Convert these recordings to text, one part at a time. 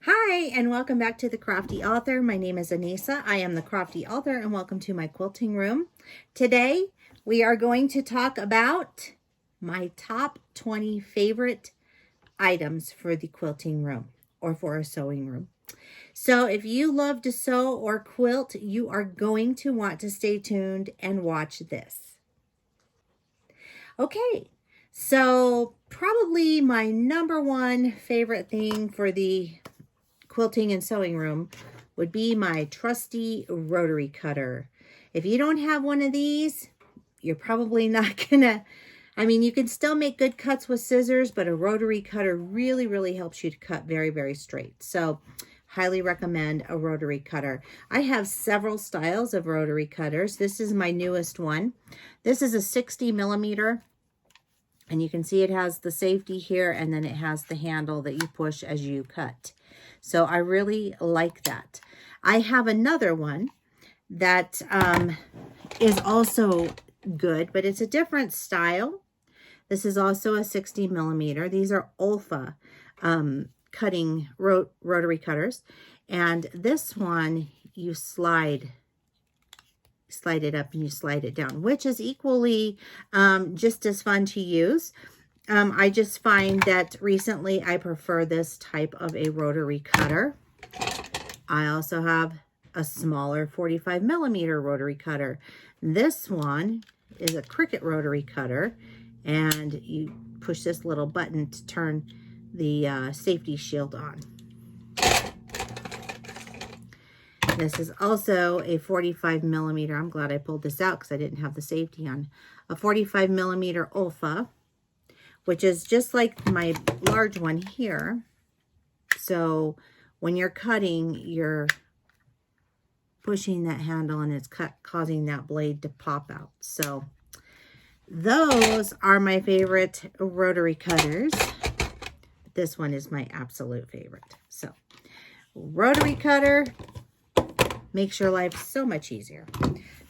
Hi, and welcome back to the Crafty Author. My name is Anissa. I am the Crafty Author, and welcome to my quilting room. Today, we are going to talk about my top 20 favorite items for the quilting room or for a sewing room. So if you love to sew or quilt, you are going to want to stay tuned and watch this. Okay, so probably my number one favorite thing for the quilting and sewing room would be my trusty rotary cutter. If you don't have one of these, you're probably not gonna, you can still make good cuts with scissors, but a rotary cutter really helps you to cut very straight. So highly recommend a rotary cutter. I have several styles of rotary cutters. This is my newest one. This is a 60 millimeter. And you can see it has the safety here, and then it has the handle that you push as you cut. So I really like that. I have another one that is also good, but it's a different style. This is also a 60 millimeter. These are Olfa cutting rotary cutters. And this one, you slide it up and you slide it down, which is equally just as fun to use. I just find that recently I prefer this type of a rotary cutter. I also have a smaller 45 millimeter rotary cutter. This one is a Cricut rotary cutter, and you push this little button to turn the safety shield on. This is also a 45 millimeter. I'm glad I pulled this out because I didn't have the safety on. A 45 millimeter Olfa, which is just like my large one here. So when you're cutting, you're pushing that handle and it's causing that blade to pop out. So those are my favorite rotary cutters. This one is my absolute favorite. So rotary cutter makes your life so much easier.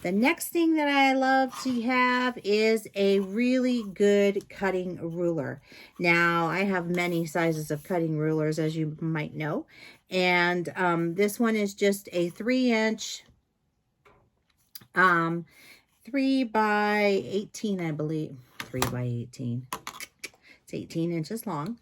The next thing that I love to have is a really good cutting ruler. Now, I have many sizes of cutting rulers, as you might know. And this one is just a 3-inch, 3 by 18, I believe. 3 by 18. It's 18 inches long.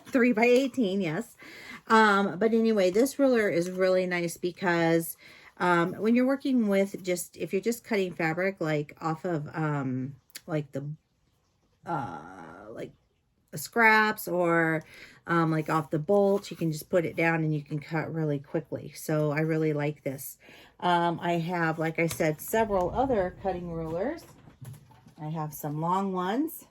3 by 18, yes. But anyway, this ruler is really nice because when you're working with if you're just cutting fabric, like off of like scraps or like off the bolts, you can just put it down and you can cut really quickly. So I really like this. I have, like I said, several other cutting rulers. I have some long ones.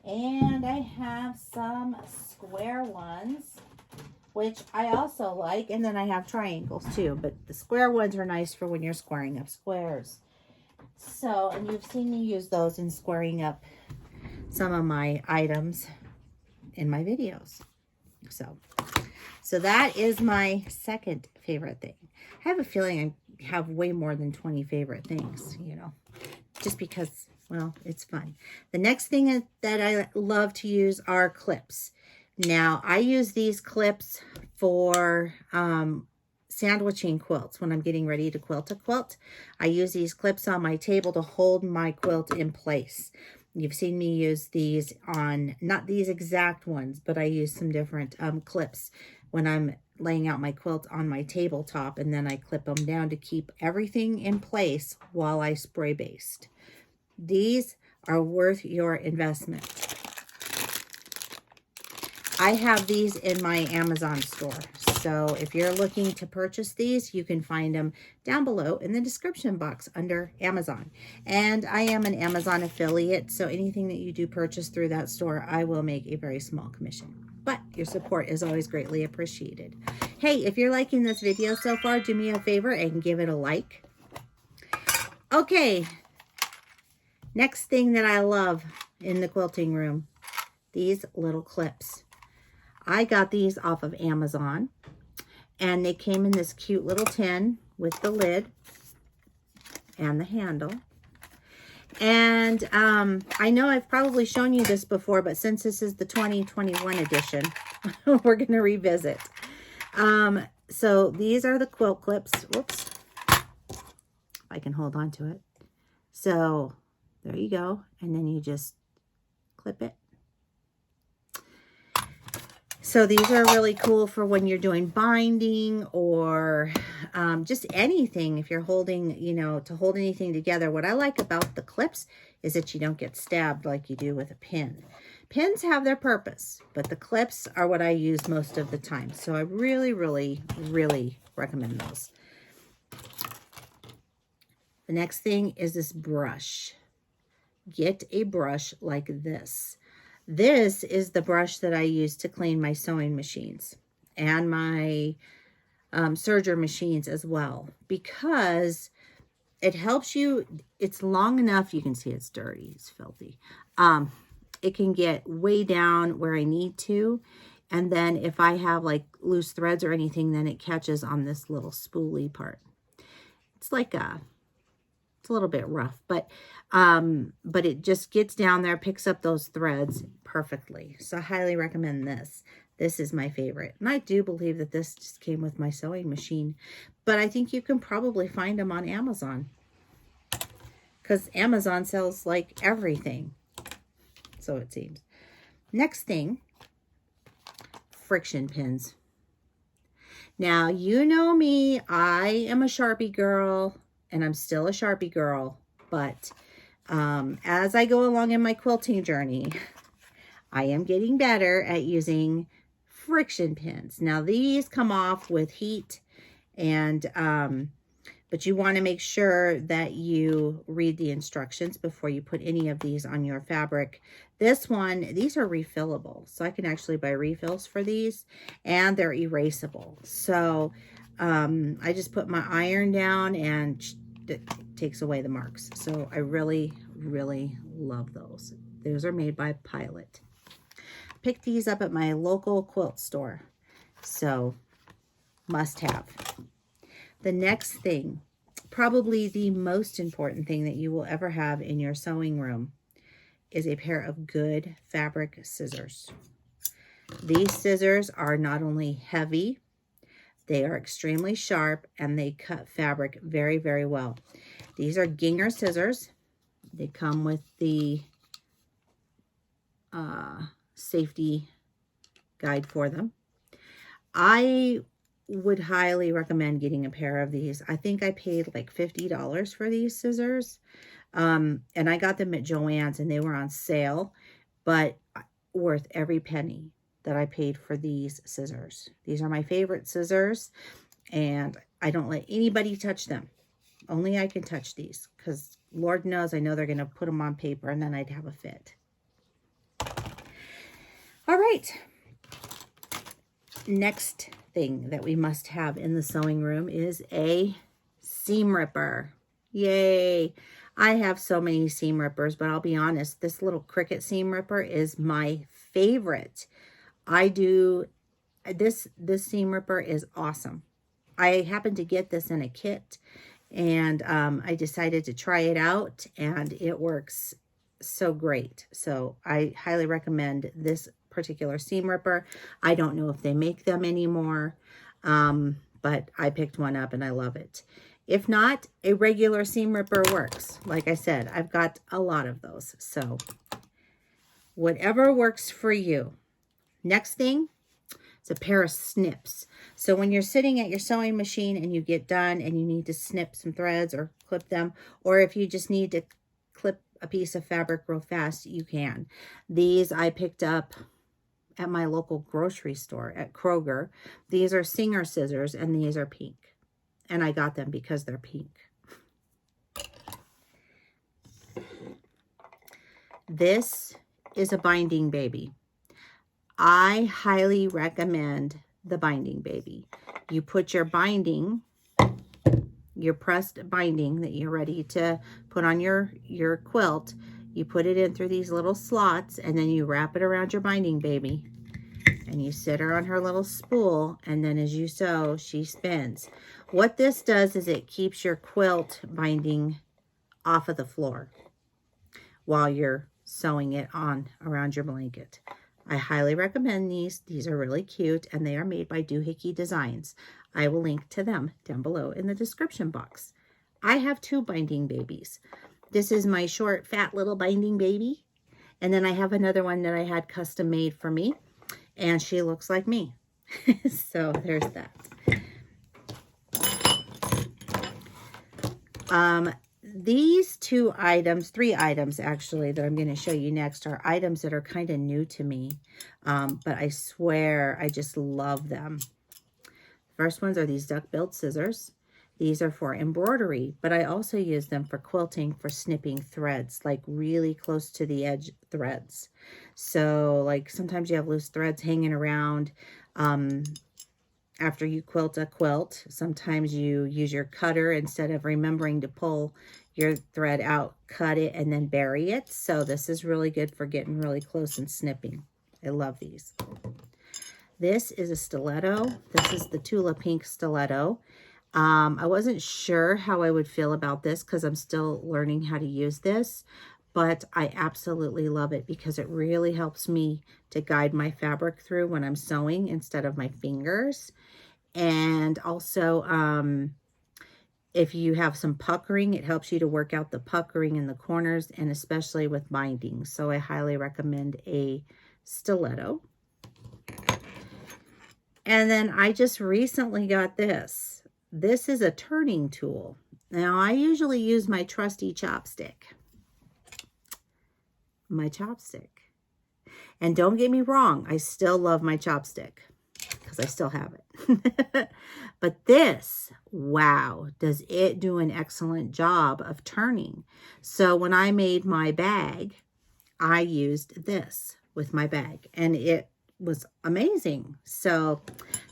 And I have some square ones, which I also like. And then I have triangles too, but the square ones are nice for when you're squaring up squares. So, and you've seen me use those in squaring up some of my items in my videos. So that is my second favorite thing. I have a feeling I have way more than 20 favorite things, just because, well, it's fun. The next thing that I love to use are clips. Now, I use these clips for sandwiching quilts when I'm getting ready to quilt a quilt. I use these clips on my table to hold my quilt in place. You've seen me use these on, not these exact ones, but I use some different clips when I'm laying out my quilt on my tabletop, and then I clip them down to keep everything in place while I spray baste. These are worth your investment. I have these in my Amazon store. So if you're looking to purchase these, you can find them down below in the description box under Amazon. And I am an Amazon affiliate, so anything that you do purchase through that store, I will make a very small commission. But your support is always greatly appreciated. Hey, if you're liking this video so far, do me a favor and give it a like. Okay, next thing that I love in the quilting room, these little clips. I got these off of Amazon, and they came in this cute little tin with the lid and the handle. And I know I've probably shown you this before, but since this is the 2021 edition, we're going to revisit. So these are the quilt clips. Whoops. If I can hold on to it. So there you go. And then you just clip it. So these are really cool for when you're doing binding or just anything. If you're holding, you know, to hold anything together. What I like about the clips is that you don't get stabbed like you do with a pin. Pins have their purpose, but the clips are what I use most of the time. So I really, really, really recommend those. The next thing is this brush. Get a brush like this. This is the brush that I use to clean my sewing machines and my serger machines as well, because it helps you. It's long enough. You can see it's dirty. It's filthy. It can get way down where I need to. And then if I have like loose threads or anything, then it catches on this little spoolie part. It's like it's a little bit rough, but it just gets down there, picks up those threads perfectly. So I highly recommend this. This is my favorite. And I do believe that this just came with my sewing machine, but I think you can probably find them on Amazon, because Amazon sells like everything. So it seems. Next thing, friction pins. Now, you know me, I am a Sharpie girl, and I'm still a Sharpie girl, but as I go along in my quilting journey, I am getting better at using friction pins. Now, these come off with heat, and but you want to make sure that you read the instructions before you put any of these on your fabric. This one, these are refillable, so I can actually buy refills for these, and they're erasable. So I just put my iron down and it takes away the marks. So I really, really love those. Those are made by Pilot. Picked these up at my local quilt store, so must have. The next thing, probably the most important thing that you will ever have in your sewing room, is a pair of good fabric scissors. These scissors are not only heavy, they are extremely sharp, and they cut fabric very, very well. These are Ginger scissors. They come with the safety guide for them. I would highly recommend getting a pair of these. I think I paid like $50 for these scissors. And I got them at Joann's and they were on sale, but worth every penny that I paid for these scissors. These are my favorite scissors, and I don't let anybody touch them. Only I can touch these, because Lord knows I know they're going to put them on paper and then I'd have a fit. All right. Next thing that we must have in the sewing room is a seam ripper. Yay. I have so many seam rippers, but I'll be honest, this little Cricut seam ripper is my favorite. I do, this seam ripper is awesome. I happened to get this in a kit, and I decided to try it out, and it works so great. So I highly recommend this particular seam ripper. I don't know if they make them anymore, but I picked one up and I love it. If not, a regular seam ripper works. Like I said, I've got a lot of those. So whatever works for you. Next thing, it's a pair of snips. So when you're sitting at your sewing machine and you get done and you need to snip some threads or clip them, or if you just need to clip a piece of fabric real fast, you can. These I picked up at my local grocery store at Kroger. These are Singer scissors, and these are pink. And I got them because they're pink. This is a binding baby. I highly recommend the binding baby. You put your binding, your pressed binding that you're ready to put on your quilt, you put it in through these little slots, and then you wrap it around your binding baby. And you sit her on her little spool, and then as you sew, she spins. What this does is it keeps your quilt binding off of the floor. while you're sewing it on around your blanket. I highly recommend these. These are really cute, and they are made by Doohikey Designs. I will link to them down below in the description box. I have 2 binding babies. This is my short, fat little binding baby. And then I have another one that I had custom made for me, and she looks like me. So there's that. These 2 items, 3 items actually, that I'm going to show you next are items that are kind of new to me, but I swear I just love them. First ones are these duck-billed scissors. These are for embroidery, but I also use them for quilting, for snipping threads, like really close to the edge threads. So like sometimes you have loose threads hanging around after you quilt a quilt. Sometimes you use your cutter instead of remembering to pull your thread out, cut it, and then bury it. So this is really good for getting really close and snipping. I love these. This is a stiletto. This is the Tula pink stiletto. I wasn't sure how I would feel about this because I'm still learning how to use this, but I absolutely love it because it really helps me to guide my fabric through when I'm sewing instead of my fingers. And also, if you have some puckering, it helps you to work out the puckering in the corners, and especially with binding. So I highly recommend a stiletto. And then I just recently got this. This is a turning tool. Now, I usually use my trusty chopstick. My chopstick. And don't get me wrong, I still love my chopstick because I still have it. But this, wow, does it do an excellent job of turning. So when I made my bag, I used this with my bag, and it was amazing. So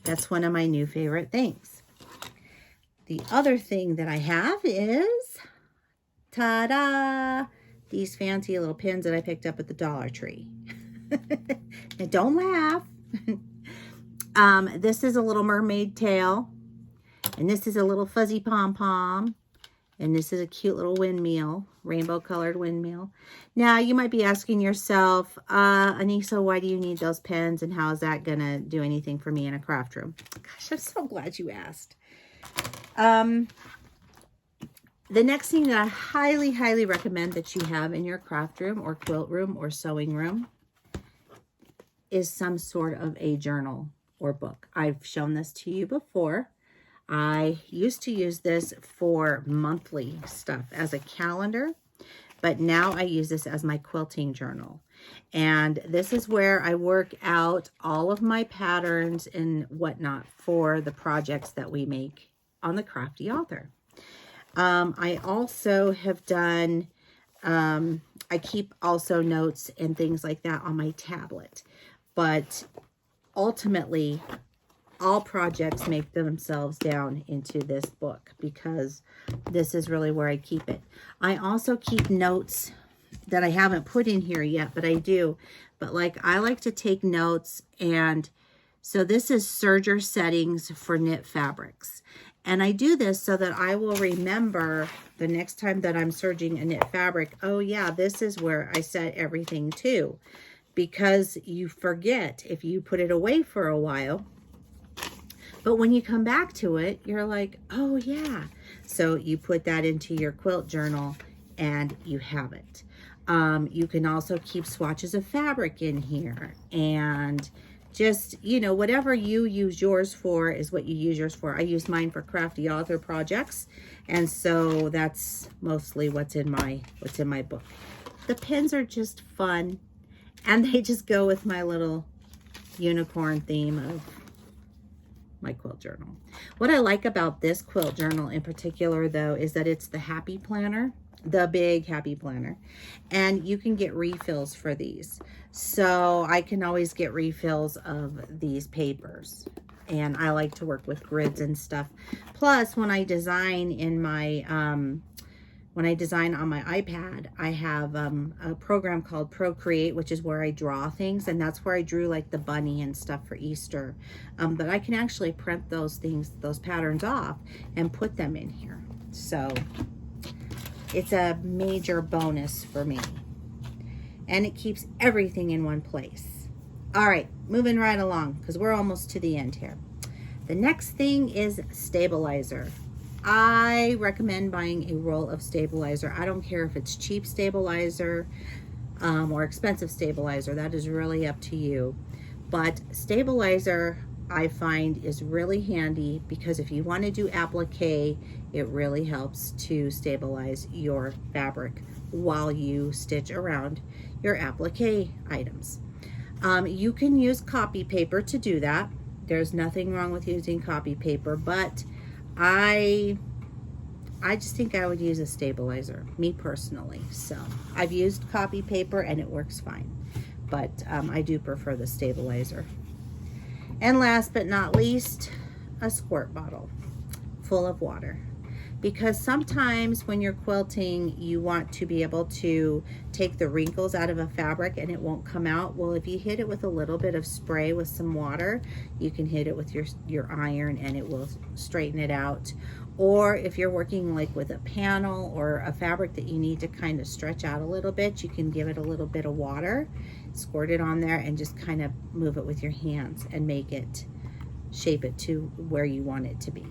that's one of my new favorite things. The other thing that I have is, ta-da, these fancy little pins that I picked up at the Dollar Tree. Now don't laugh. This is a little mermaid tail, and this is a little fuzzy pom-pom, and this is a cute little windmill, rainbow colored windmill. Now you might be asking yourself, Anissa, why do you need those pins, and how is that gonna do anything for me in a craft room? Gosh, I'm so glad you asked. The next thing that I highly, highly recommend that you have in your craft room or quilt room or sewing room is some sort of a journal or book. I've shown this to you before. I used to use this for monthly stuff as a calendar, but now I use this as my quilting journal. And this is where I work out all of my patterns and whatnot for the projects that we make on the Crafty Author. I also have done, I keep also notes and things like that on my tablet. But ultimately, all projects make themselves down into this book because this is really where I keep it. I also keep notes that I haven't put in here yet, but I do. But like, I like to take notes, and so this is serger settings for knit fabrics. And I do this so that I will remember the next time that I'm serging a knit fabric, oh yeah, this is where I set everything to. Because you forget if you put it away for a while. But when you come back to it, you're like, oh yeah. So you put that into your quilt journal and you have it. You can also keep swatches of fabric in here, and just, you know, whatever you use yours for is what you use yours for. I use mine for Crafty Author projects, and so that's mostly what's in my book. The pins are just fun, and they just go with my little unicorn theme of my quilt journal. What I like about this quilt journal in particular, though, is that it's the happy planner, the big happy planner, and you can get refills for these. So I can always get refills of these papers, and I like to work with grids and stuff. Plus, when I design in my when I design on my iPad, I have a program called Procreate, which is where I draw things, and that's where I drew like the bunny and stuff for Easter. But I can actually print those things, those patterns off, and put them in here. So it's a major bonus for me. and it keeps everything in one place. All right, moving right along because we're almost to the end here. The next thing is stabilizer. I recommend buying a roll of stabilizer. I don't care if it's cheap stabilizer or expensive stabilizer. That is really up to you. But stabilizer, I find, is really handy because if you want to do applique, it really helps to stabilize your fabric while you stitch around your applique items. You can use copy paper to do that. There's nothing wrong with using copy paper, but I just think I would use a stabilizer, me personally. So I've used copy paper and it works fine, but I do prefer the stabilizer. And last but not least, a squirt bottle full of water. Because sometimes when you're quilting, you want to be able to take the wrinkles out of a fabric and it won't come out. Well, if you hit it with a little bit of spray with some water, you can hit it with your iron and it will straighten it out. Or if you're working like with a panel or a fabric that you need to kind of stretch out a little bit, you can give it a little bit of water, squirt it on there, and just kind of move it with your hands and make it, shape it to where you want it to be.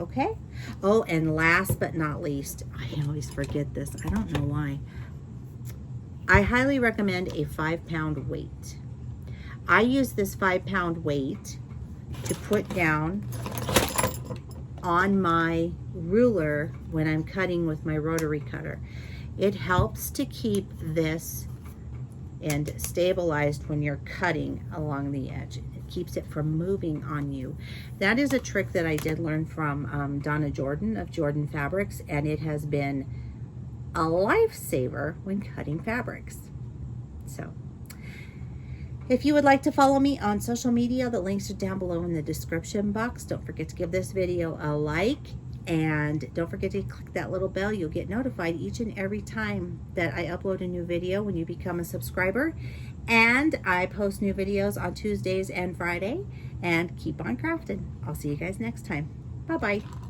Okay? Oh, and last but not least, I always forget this. I don't know why. I highly recommend a 5-pound weight. I use this 5-pound weight to put down on my ruler when I'm cutting with my rotary cutter. It helps to keep this and stabilized when you're cutting along the edge. It keeps it from moving on you. That is a trick that I did learn from Donna Jordan of Jordan Fabrics, and it has been a lifesaver when cutting fabrics. So if you would like to follow me on social media, the links are down below in the description box. Don't forget to give this video a like, and don't forget to click that little bell. You'll get notified each and every time that I upload a new video when you become a subscriber. And I post new videos on Tuesdays and Friday. And keep on crafting. I'll see you guys next time. Bye-bye.